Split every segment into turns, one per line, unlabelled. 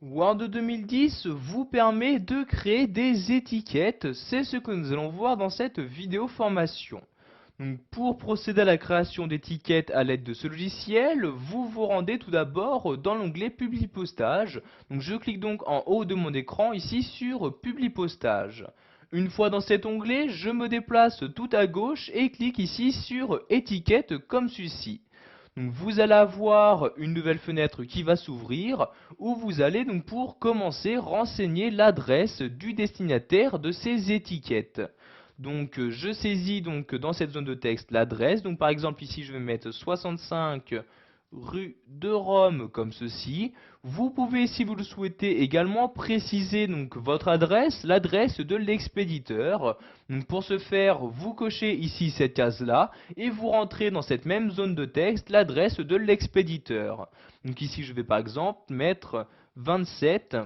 Word 2010 vous permet de créer des étiquettes, c'est ce que nous allons voir dans cette vidéo formation. Donc, pour procéder à la création d'étiquettes à l'aide de ce logiciel, vous vous rendez tout d'abord dans l'onglet Publipostage. Donc, je clique donc en haut de mon écran ici sur Publipostage. Une fois dans cet onglet, je me déplace tout à gauche et clique ici sur Étiquettes comme ceci. Donc vous allez avoir une nouvelle fenêtre qui va s'ouvrir où vous allez donc pour commencer renseigner l'adresse du destinataire de ces étiquettes. Donc je saisis donc dans cette zone de texte l'adresse. Donc par exemple ici je vais mettre 65 rue de Rome comme ceci. Vous pouvez, si vous le souhaitez, également préciser donc votre adresse, l'adresse de l'expéditeur. Donc pour ce faire, vous cochez ici cette case-là et vous rentrez dans cette même zone de texte l'adresse de l'expéditeur. Donc ici, je vais par exemple mettre 27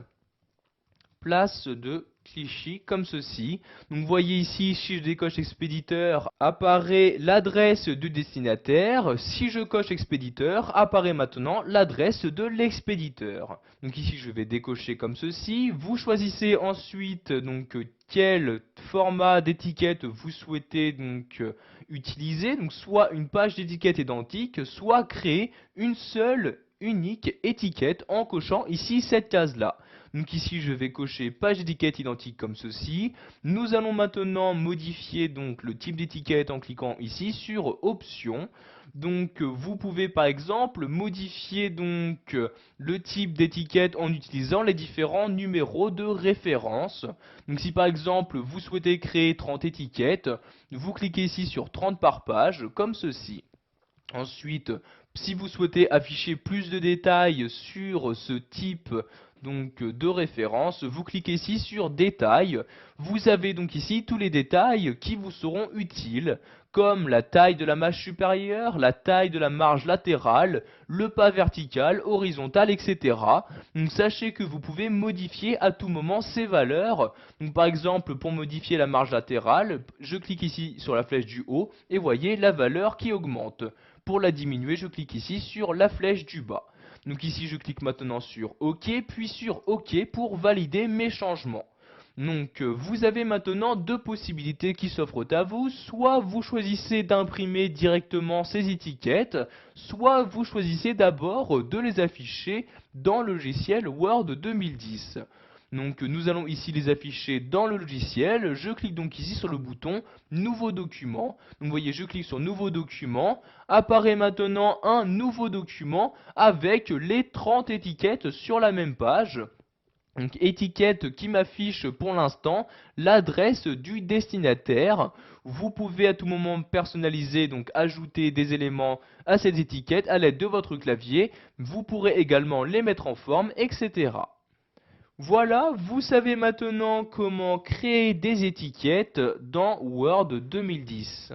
place de Clichy comme ceci. Donc vous voyez ici, si je décoche expéditeur, apparaît l'adresse du destinataire. Si je coche expéditeur, apparaît maintenant l'adresse de l'expéditeur. Donc ici je vais décocher comme ceci. Vous choisissez ensuite donc quel format d'étiquette vous souhaitez donc utiliser. Donc soit une page d'étiquette identique, soit créer une seule unique étiquette en cochant ici cette case là. Donc ici je vais cocher page d'étiquette identique comme ceci. Nous allons maintenant modifier donc le type d'étiquette en cliquant ici sur options. Donc vous pouvez par exemple modifier donc le type d'étiquette en utilisant les différents numéros de référence. Donc si par exemple vous souhaitez créer 30 étiquettes, vous cliquez ici sur 30 par page comme ceci. Ensuite, si vous souhaitez afficher plus de détails sur ce type donc de référence, vous cliquez ici sur détails. Vous avez donc ici tous les détails qui vous seront utiles, comme la taille de la marge supérieure, la taille de la marge latérale, le pas vertical, horizontal, etc. Donc sachez que vous pouvez modifier à tout moment ces valeurs. Donc par exemple, pour modifier la marge latérale, je clique ici sur la flèche du haut et voyez la valeur qui augmente. Pour la diminuer, je clique ici sur la flèche du bas. Donc ici, je clique maintenant sur OK, puis sur OK pour valider mes changements. Donc vous avez maintenant deux possibilités qui s'offrent à vous, soit vous choisissez d'imprimer directement ces étiquettes, soit vous choisissez d'abord de les afficher dans le logiciel Word 2010. Donc nous allons ici les afficher dans le logiciel, je clique donc ici sur le bouton Nouveau document. Donc vous voyez, je clique sur Nouveau document, apparaît maintenant un nouveau document avec les 30 étiquettes sur la même page. Donc étiquette qui m'affiche pour l'instant l'adresse du destinataire. Vous pouvez à tout moment personnaliser, donc ajouter des éléments à ces étiquettes à l'aide de votre clavier. Vous pourrez également les mettre en forme, etc. Voilà, vous savez maintenant comment créer des étiquettes dans Word 2010.